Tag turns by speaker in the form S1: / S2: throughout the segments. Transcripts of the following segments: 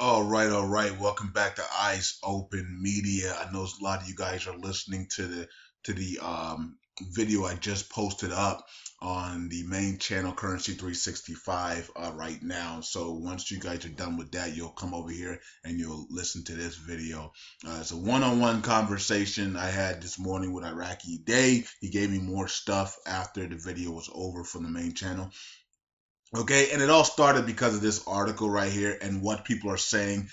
S1: All right. Welcome back to Eyes Open Media. I know a lot of you guys are listening to the video I just posted up on the main channel, Currency 365, right now. So once you guys are done with that, you'll come over here and you'll listen to this video. It's a one-on-one conversation I had this morning with Iraqi Day. He gave me more stuff after the video was over from the main channel. Okay, and it all started because of this article right here and what people are saying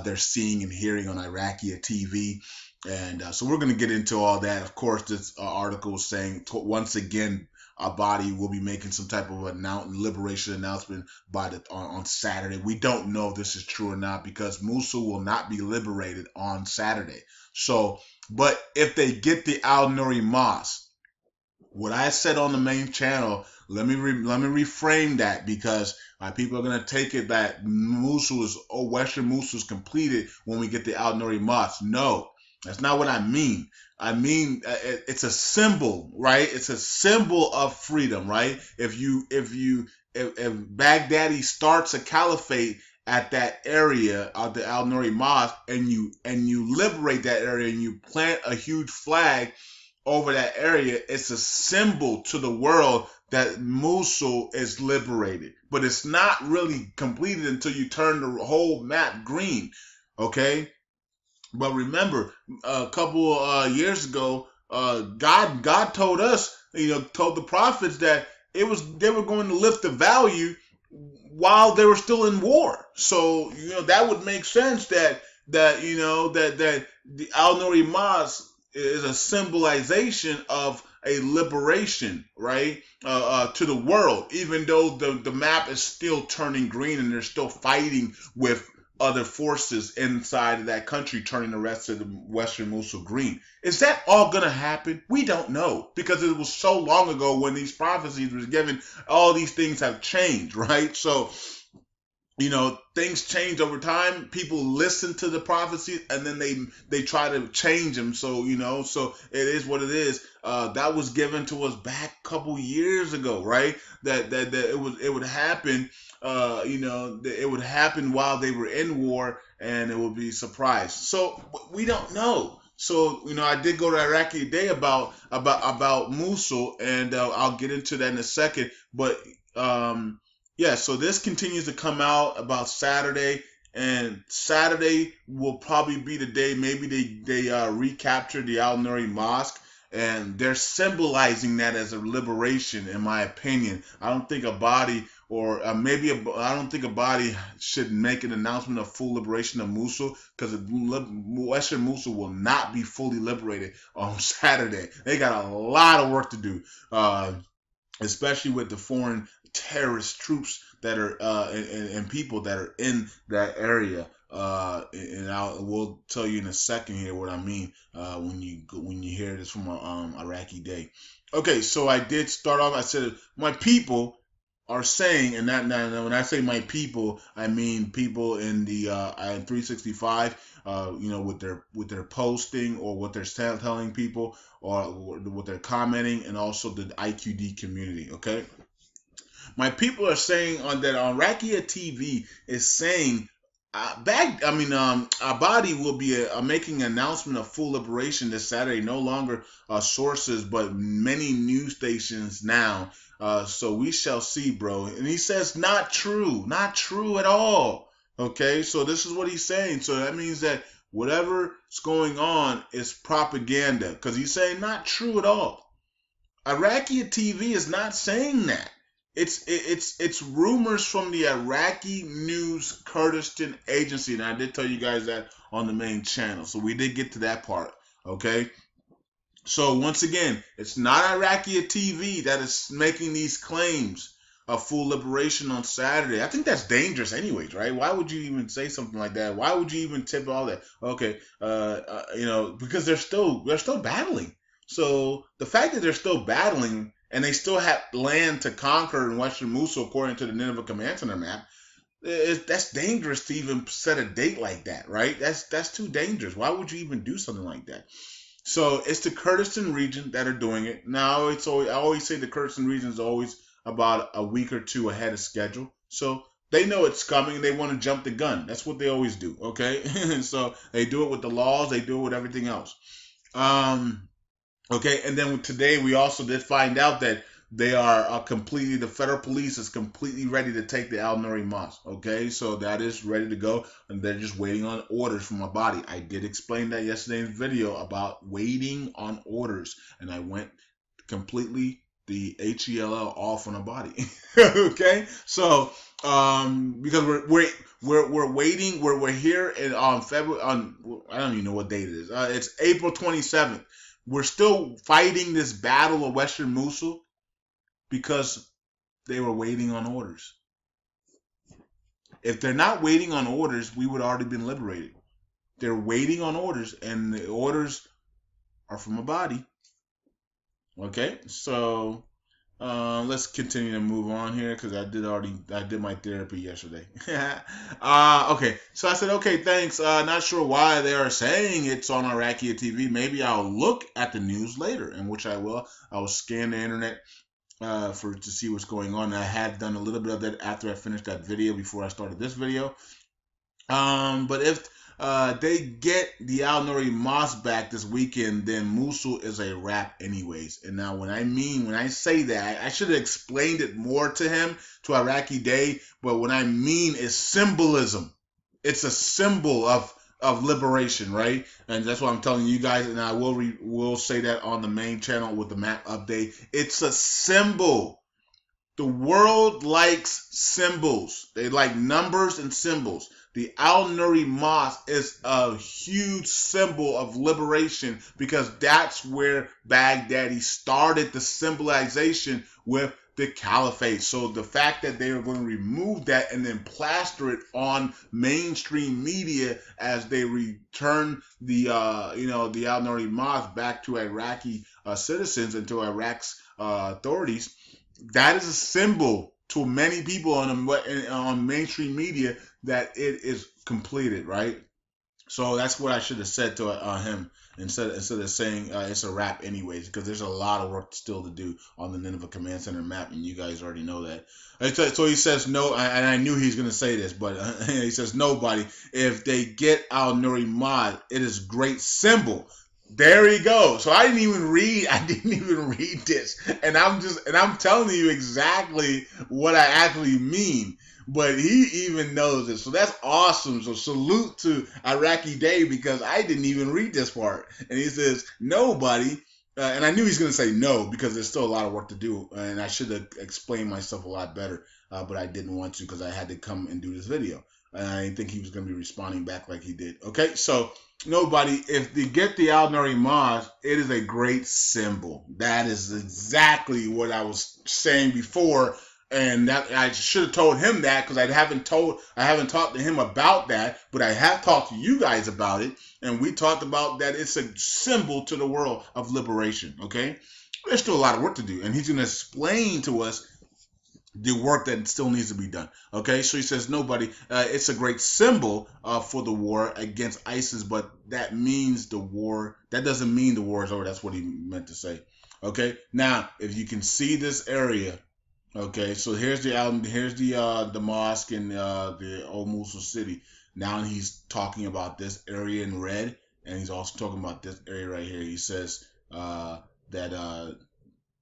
S1: they're seeing and hearing on Iraqi TV. And so we're going to get into all that. Of course, this article was saying once again, Abadi will be making some type of liberation announcement on Saturday. We don't know if this is true or not because Mosul will not be liberated on Saturday. So, but if they get the Al-Nuri Mosque, what I said on the main channel, let me reframe that because people are gonna take it that Western Mosul is completed when we get the Al Nuri Mosque. No, that's not what I mean. I mean it's a symbol, right? It's a symbol of freedom, right? If Baghdadi starts a caliphate at that area of the Al Nuri Mosque and you liberate that area and you plant a huge flag over that area, it's a symbol to the world that Mosul is liberated. But it's not really completed until you turn the whole map green. Okay? But remember, a couple years ago, God told us, told the prophets that they were going to lift the value while they were still in war. So that would make sense that the Al Nuri Mosque is a symbolization of a liberation, right, to the world, even though the map is still turning green and they're still fighting with other forces inside of that country, turning the rest of the Western Mosul green. Is that all going to happen? We don't know because it was so long ago when these prophecies were given. All these things have changed, right? So things change over time. People listen to the prophecies and then they try to change them. So it is what it is. That was given to us back a couple years ago, right? That it would happen. It would happen while they were in war, and it would be surprised. So we don't know. So I did go to Iraqi today about Mosul, and I'll get into that in a second. But yeah, so this continues to come out about Saturday, and Saturday will probably be the day. Maybe they recapture the Al Nuri Mosque, and they're symbolizing that as a liberation, in my opinion. I don't think a body or I don't think a body should make an announcement of full liberation of Mosul because Western Mosul will not be fully liberated on Saturday. They got a lot of work to do. Especially with the foreign terrorist troops that are and people that are in that area. And we'll tell you in a second here what I mean when you hear this from Iraqi Day. Okay, so I did start off. I said my people are saying, and that when I say my people, I mean people in the 365. With their posting or what they're telling people or what they're commenting, and also the IQD community. Okay, my people are saying on Rakia TV is saying Abadi will be making an announcement of full liberation this Saturday. No longer sources, but many news stations now. So we shall see, bro. And he says not true at all. Okay, so this is what he's saying. So that means that whatever's going on is propaganda, because he's saying not true at all. Iraqi TV is not saying that. It's rumors from the Iraqi News Kurdistan Agency, and I did tell you guys that on the main channel. So we did get to that part. Okay. So once again, it's not Iraqi TV that is making these claims of full liberation on Saturday. I think that's dangerous, anyways, right? Why would you even say something like that? Why would you even tip all that? Okay, because they're still battling. So the fact that they're still battling and they still have land to conquer in Western Mosul, according to the Nineveh Command Center map, that's dangerous to even set a date like that, right? That's too dangerous. Why would you even do something like that? So it's the Kurdistan region that are doing it. Now I always say the Kurdistan region is always about a week or two ahead of schedule. So They know it's coming. They want to jump the gun. That's what they always do. Okay, and so they do it with the laws. They do it with everything else. Um, okay, and then today we also did find out that they are completely, the federal police is completely ready to take the Al-Nuri Mosque. Okay, so that is ready to go, and they're just waiting on orders from my body. I did explain that yesterday in the video about waiting on orders, and I went completely the HELL off on the body. Okay, so because we're waiting, we're here in on February, on I don't even know what date it is. It's April 27th. We're still fighting this battle of Western Mosul because they were waiting on orders. If they're not waiting on orders, we would already been liberated. They're waiting on orders, and the orders are from a body. Okay, so let's continue to move on here because I did my therapy yesterday. Okay, so I said, okay, thanks. Not sure why they are saying it's on Iraqi TV. Maybe I'll look at the news later, in which I will. I will scan the internet to see what's going on. I had done a little bit of that after I finished that video before I started this video. But if they get the Al-Nuri Mosque back this weekend, then Mosul is a wrap anyways. And now when I say that, I should have explained it more to him, to Iraqi Day, but what I mean is symbolism. It's a symbol of liberation, right? And that's what I'm telling you guys, and I will say that on the main channel with the map update. It's a symbol. The world likes symbols. They like numbers and symbols. The Al-Nuri Mosque is a huge symbol of liberation because that's where Baghdadi started the symbolization with the caliphate. So the fact that they are going to remove that and then plaster it on mainstream media as they return the the Al-Nuri Mosque back to Iraqi citizens and to Iraq's authorities, that is a symbol to many people on mainstream media that it is completed, right? So that's what I should have said to him instead of saying it's a wrap anyways, because there's a lot of work still to do on the Nineveh Command Center map, and you guys already know that. So he says no, and I knew he was going to say this, but he says nobody. If they get Al-Nuri Mod, it is a great symbol. There he goes. So I didn't even read this, and I'm telling you exactly what I actually mean. But he even knows it. So that's awesome. So salute to Iraqi Day because I didn't even read this part. And he says, nobody, and I knew he's going to say no because there's still a lot of work to do. And I should have explained myself a lot better. But I didn't want to because I had to come and do this video. And I didn't think he was going to be responding back like he did. Okay, so nobody, if they get the Al-Nuri Mosque, it is a great symbol. That is exactly what I was saying before. And that I should have told him that because I haven't talked to him about that, but I have talked to you guys about it, and we talked about that it's a symbol to the world of liberation. Okay, there's still a lot of work to do, and he's going to explain to us the work that still needs to be done. Okay, so he says nobody. It's a great symbol for the war against ISIS, but that means the war. That doesn't mean the war is over. That's what he meant to say. Okay, now if you can see this area. Okay, so here's the mosque in the old Mosul city. Now he's talking about this area in red, and he's also talking about this area right here. He says that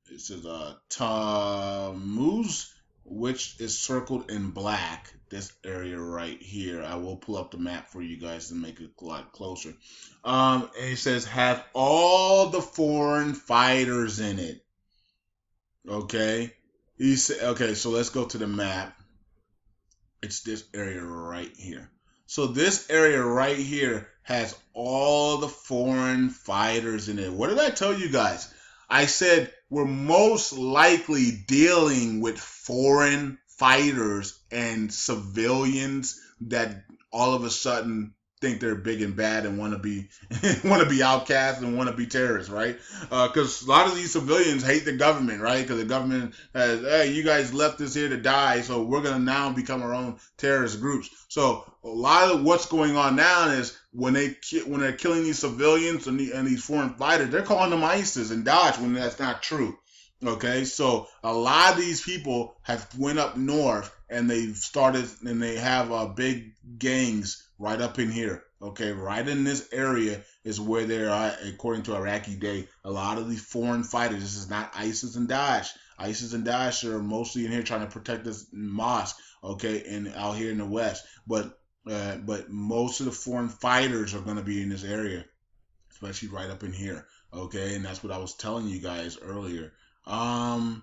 S1: it says Tammuz, which is circled in black. This area right here. I will pull up the map for you guys to make it a lot closer. And he says have all the foreign fighters in it. Okay. He said, okay, so let's go to the map. It's this area right here. So this area right here has all the foreign fighters in it. What did I tell you guys? I said we're most likely dealing with foreign fighters and civilians that all of a sudden think they're big and bad and want to be outcasts and want to be terrorists, right? Because a lot of these civilians hate the government, right? Because the government has, hey, you guys left us here to die, so we're gonna now become our own terrorist groups. So a lot of what's going on now is when they're killing these civilians and these foreign fighters, they're calling them ISIS and Daesh when that's not true. Okay, so a lot of these people have went up north and they've started and they have big gangs right up in here. Okay, right in this area is where they're at, according to Iraqi Day. A lot of these foreign fighters. This is not ISIS and Daesh. ISIS and Daesh are mostly in here trying to protect this mosque. Okay, and out here in the west, but most of the foreign fighters are going to be in this area, especially right up in here. Okay, and that's what I was telling you guys earlier. Um,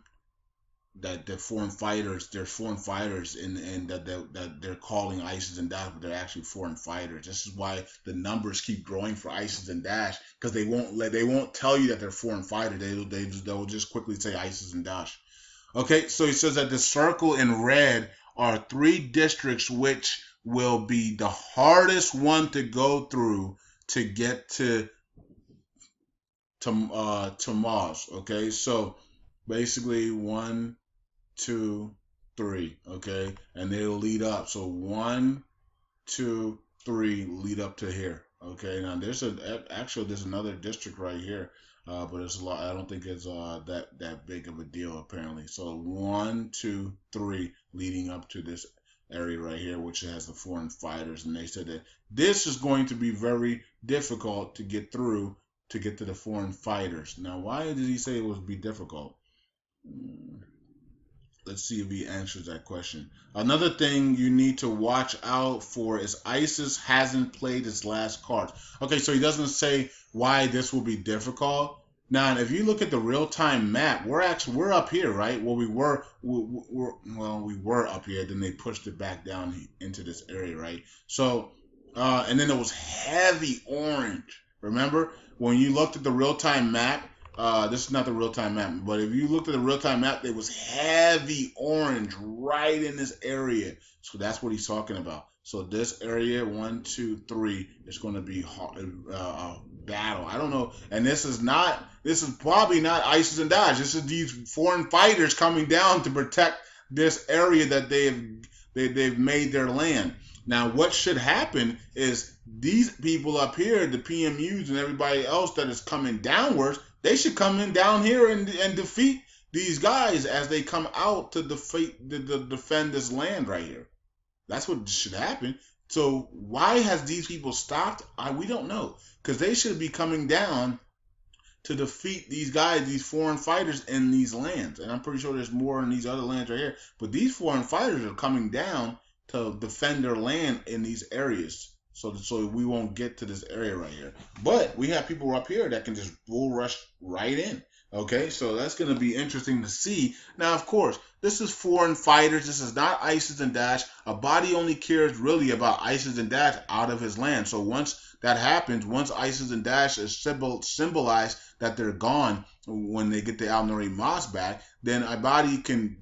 S1: that they're foreign fighters, and that they're calling ISIS and Daesh, but they're actually foreign fighters. This is why the numbers keep growing for ISIS and Daesh, because they won't tell you that they're foreign fighters. They'll just quickly say ISIS and Daesh. Okay, so he says that the circle in red are 3 districts which will be the hardest one to go through to get to Mars. Okay, so basically 1, 2, 3. Okay, and they'll lead up. So 1, 2, 3 lead up to here. Okay, now there's another district right here, but it's a lot. I don't think it's that big of a deal apparently. So 1, 2, 3 leading up to this area right here, which has the foreign fighters, and they said that this is going to be very difficult to get through to get to the foreign fighters. Now, why did he say it would be difficult? Let's see if he answers that question. Another thing you need to watch out for is ISIS hasn't played its last cards. Okay, so he doesn't say why this will be difficult. Now, if you look at the real-time map, we're up here, right? Well, we were up here. Then they pushed it back down into this area, right? So, and then it was heavy orange. Remember when you looked at the real-time map? This is not the real-time map, but if you looked at the real-time map, it was heavy orange right in this area. So that's what he's talking about. So this area, 1, 2, 3, is going to be battle. I don't know, and this is probably not ISIS and Daesh. This is these foreign fighters coming down to protect this area that they've made their land. Now, what should happen is these people up here, the PMUs and everybody else that is coming downwards, they should come in down here and defeat these guys as they come out to defend this land right here. That's what should happen. So why has these people stopped? We don't know, because they should be coming down to defeat these guys, these foreign fighters in these lands. And I'm pretty sure there's more in these other lands right here. But these foreign fighters are coming down to defend their land in these areas. So we won't get to this area right here. But we have people up here that can just bull rush right in. Okay, so that's going to be interesting to see. Now, of course, this is foreign fighters. This is not ISIS and Daesh. Abadi only cares really about ISIS and Daesh out of his land. So once that happens, once ISIS and Daesh is symbolized that they're gone when they get the Al-Nuri mosque back, then Abadi can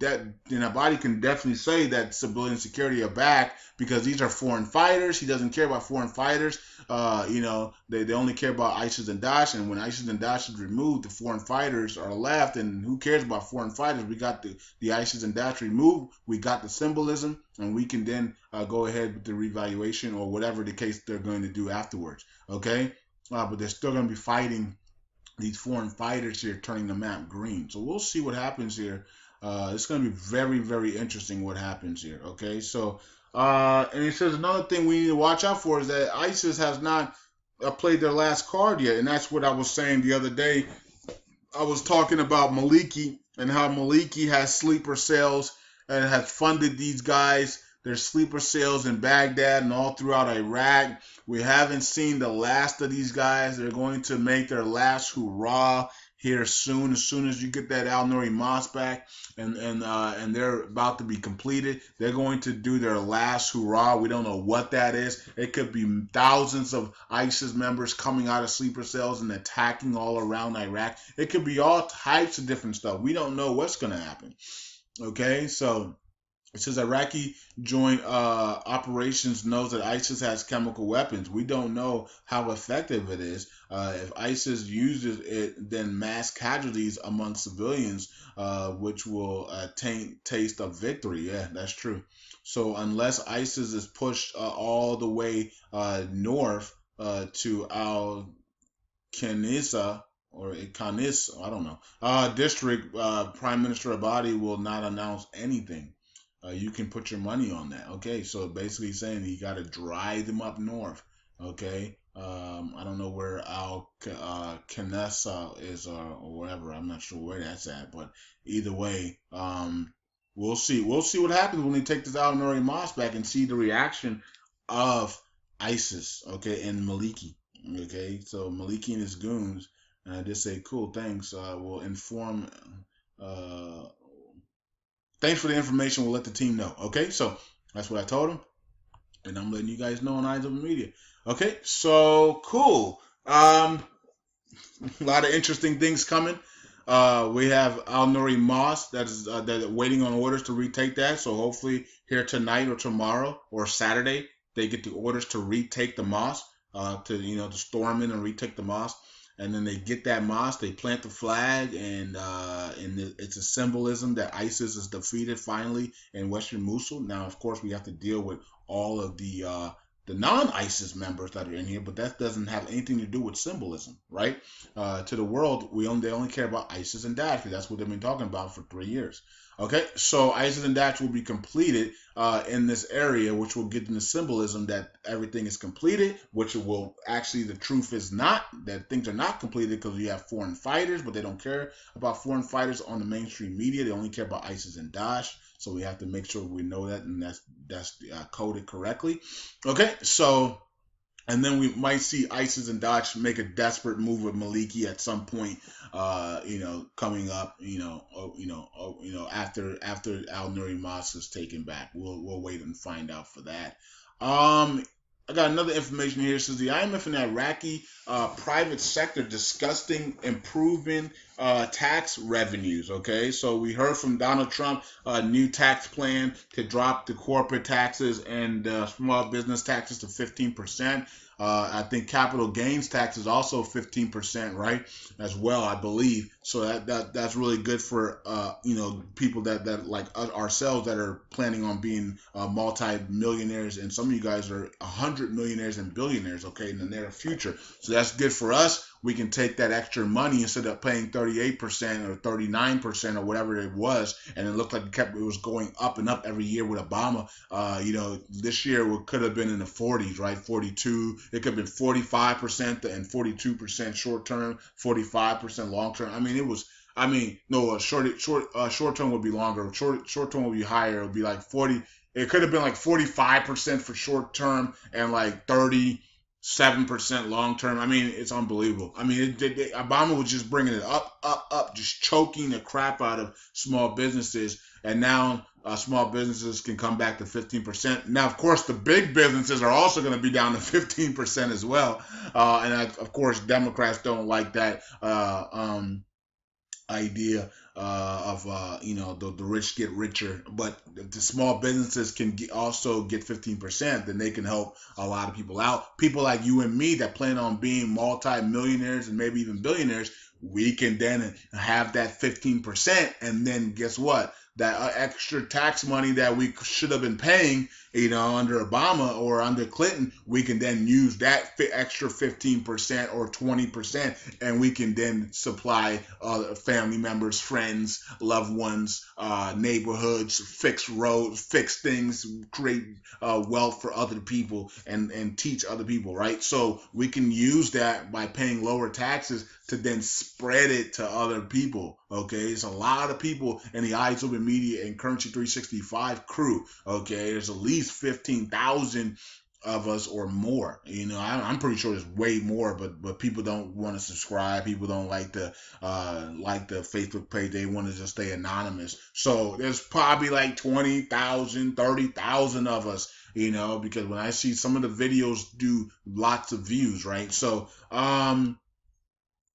S1: definitely say that civilian security are back, because these are foreign fighters. He doesn't care about foreign fighters. They only care about ISIS and Daesh, and when ISIS and Daesh is removed, the foreign fighters are left, and who cares about foreign fighters? We got the ISIS and Daesh removed, we got the symbolism, and we can then go ahead with the revaluation or whatever the case they're going to do afterwards, okay? But they're still going to be fighting these foreign fighters here, turning the map green. So we'll see what happens here. It's going to be very, very interesting what happens here, okay? So, and he says another thing we need to watch out for is that ISIS has not played their last card yet, and that's what I was saying the other day. I was talking about Maliki and how Maliki has sleeper cells and has funded these guys. There's sleeper cells in Baghdad and all throughout Iraq. We haven't seen the last of these guys. They're going to make their last hurrah here soon. As soon as you get that Al-Nuri mosque back, and they're about to be completed, they're going to do their last hurrah. We don't know what that is. It could be thousands of ISIS members coming out of sleeper cells and attacking all around Iraq. It could be all types of different stuff. We don't know what's going to happen. Okay, so it says Iraqi Joint Operations knows that ISIS has chemical weapons. We don't know how effective it is. If ISIS uses it, then mass casualties among civilians, which will taste of victory. Yeah, that's true. So unless ISIS is pushed all the way north to Al-Khanisa, or Canis, I don't know, district, Prime Minister Abadi will not announce anything. You can put your money on that. Okay, so basically saying you got to drive them up north. Okay, I don't know where Canessa is, or wherever. I'm not sure where that's at, but either way, we'll see. We'll see what happens when they take this Al-Nuri Mosque back and see the reaction of ISIS. Okay, and Maliki. Okay, so Maliki and his goons just say, "Cool, thanks. We'll inform." Uh, Thanks for the information. We'll let the team know. Okay, so that's what I told him, and I'm letting you guys know on Eyes Open Media. Okay, so cool. A lot of interesting things coming. We have Al Nuri Mosque that is waiting on orders to retake that. So hopefully here tonight or tomorrow or Saturday they get the orders to retake the mosque, to storm in and retake the mosque. And then they get that mosque, they plant the flag, and it's a symbolism that ISIS is defeated finally in Western Mosul. Now, of course, we have to deal with all of the non-ISIS members that are in here, but that doesn't have anything to do with symbolism, right? To the world, they only care about ISIS and Daesh, because that's what they've been talking about for 3 years. Okay, so ISIS and Daesh will be completed in this area, which will get them the symbolism that everything is completed, which will actually, the truth is not, that things are not completed, because you have foreign fighters, but they don't care about foreign fighters on the mainstream media. They only care about ISIS and Daesh. So we have to make sure we know that, and that's coded correctly. Okay, so, and then we might see ISIS and Daesh make a desperate move with Maliki at some point, coming up, after Al Nuri Mosque is taken back. We'll wait and find out for that. I got another information here. It says the IMF and the Iraqi private sector discussing improving tax revenues. Okay, so we heard from Donald Trump a new tax plan to drop the corporate taxes and small business taxes to 15%. I think capital gains tax is also 15%, right? As well, I believe. So that's really good for people that like ourselves that are planning on being multi-millionaires, and some of you guys are 100 millionaires and billionaires, okay, in the near future. So that's good for us. We can take that extra money instead of paying 38% or 39% or whatever it was, and it looked like it was going up and up every year with Obama. This year it could have been in the 40s, right? 42. It could have been 45% and 42% short term, 45% long term. Short term would be longer. Short term would be higher. It would be like 40. It could have been like 45% for short term and like 37% long term. It's unbelievable. Obama was just bringing it up, just choking the crap out of small businesses, and now small businesses can come back to 15%. Now, of course, the big businesses are also going to be down to 15% as well, of course, Democrats don't like that idea of the rich get richer, but if the small businesses can also get 15%, then they can help a lot of people out. People like you and me that plan on being multi-millionaires and maybe even billionaires, we can then have that 15%, and then guess what? That extra tax money that we should have been paying, under Obama or under Clinton, we can then use that extra 15% or 20%, and we can then supply family members, friends, loved ones, neighborhoods, fix roads, fix things, create wealth for other people, and teach other people, right? So we can use that by paying lower taxes to then spread it to other people. Okay, it's a lot of people in the Eyes Open Media and Currency 365 crew. Okay, there's at least 15,000 of us or more. I'm pretty sure there's way more, but people don't want to subscribe. People don't like the Facebook page. They want to just stay anonymous. So there's probably like 20,000, 30,000 of us. Because when I see some of the videos do lots of views, right? So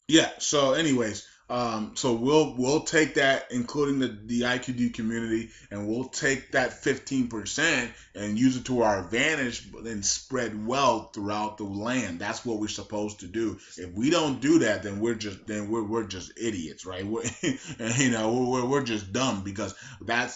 S1: yeah. So anyways, so we'll take that, including the IQD community, and we'll take that 15% and use it to our advantage, but then spread wealth throughout the land. That's what we're supposed to do. If we don't do that, then we're just idiots, right? We're just dumb, because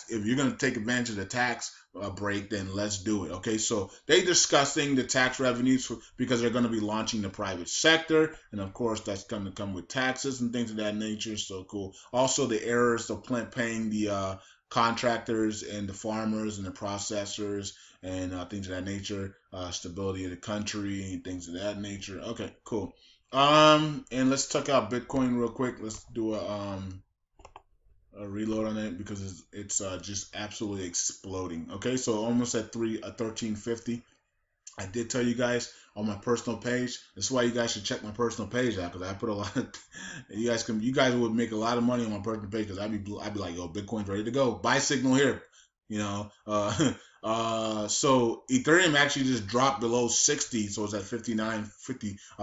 S1: if you're gonna take advantage of the tax break, then let's do it. Okay, so they discussing the tax revenues because they're going to be launching the private sector, and of course that's going to come with taxes and things of that nature. So cool. Also the errors of paying the contractors and the farmers and the processors and things of that nature, stability of the country and things of that nature. Okay, cool. And let's check out Bitcoin real quick. Let's do a reload on it because it's just absolutely exploding. Okay, so almost at 1350. I did tell you guys on my personal page. That's why you guys should check my personal page out, because I put a lot of you guys would make a lot of money on my personal page, because I'd be like, yo, Bitcoin's ready to go. Buy signal here. You know, so Ethereum actually just dropped below 60, so it's at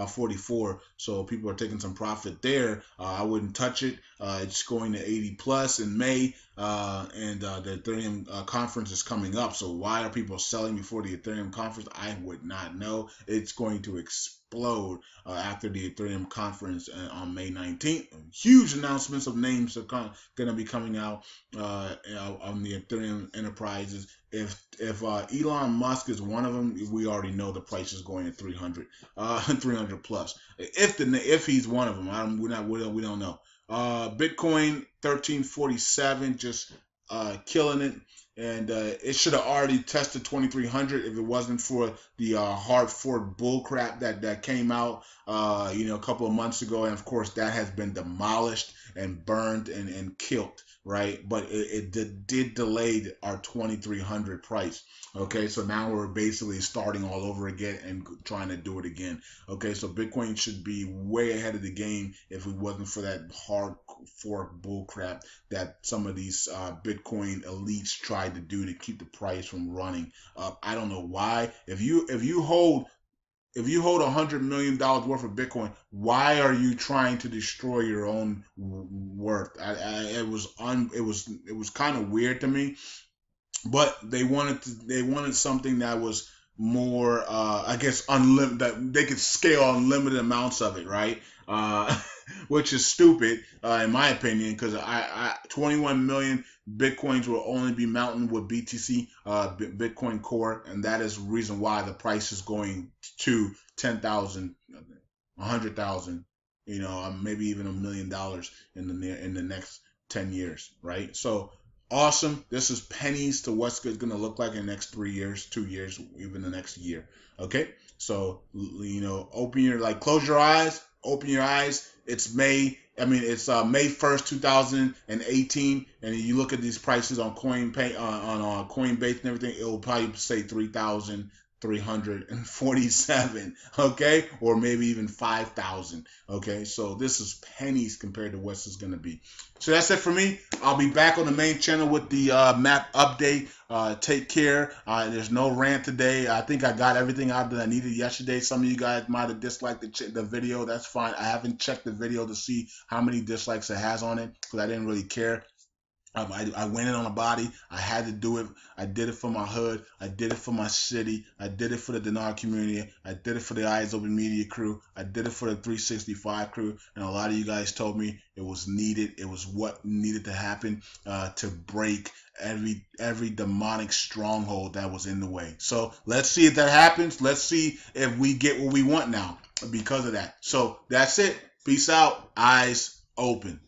S1: 44. So people are taking some profit there. I wouldn't touch it. It's going to 80 plus in May, and the Ethereum conference is coming up. So why are people selling before the Ethereum conference? I would not know. It's going to explode after the Ethereum conference on May 19th. Huge announcements of names are going to be coming out on the Ethereum enterprises. If Elon Musk is one of them, we already know the price is going to 300 plus. If he's one of them, we don't know. Bitcoin 1347, just killing it. And it should have already tested 2300 if it wasn't for the hard fork bullcrap that came out a couple of months ago. And of course that has been demolished and burned and killed, right? But it did delay our 2300 price. Okay, so now we're basically starting all over again and trying to do it again. Okay, so Bitcoin should be way ahead of the game if it wasn't for that hard fork bullcrap that some of these Bitcoin elites tried to do to keep the price from running up. I don't know why. If you hold $100 million worth of Bitcoin, why are you trying to destroy your own worth? It was kind of weird to me, but they wanted something that was more, I guess, unlimited, that they could scale unlimited amounts of it, right? Which is stupid, in my opinion, because 21 million Bitcoins will only be mounted with BTC, Bitcoin Core, and that is the reason why the price is going to 10,000, 100,000, maybe even $1 million in the next 10 years, right? So awesome. This is pennies to what's going to look like in the next 3 years, 2 years, even the next year. Okay, so close your eyes, open your eyes. It's May 1st, 2018, and you look at these prices on Coinbase and everything. It will probably say 3,347, okay, or maybe even 5,000. Okay, so this is pennies compared to what's is going to be. So that's it for me. I'll be back on the main channel with the map update. Take care. There's no rant today. I think I got everything out that I needed yesterday. Some of you guys might have disliked the video. That's fine. I haven't checked the video to see how many dislikes it has on it because I didn't really care. I went in on a body. I had to do it. I did it for my hood. I did it for my city. I did it for the Dinar community. I did it for the Eyes Open Media crew. I did it for the 365 crew. And a lot of you guys told me it was needed. It was what needed to happen to break every demonic stronghold that was in the way. So let's see if that happens. Let's see if we get what we want now because of that. So that's it. Peace out. Eyes open.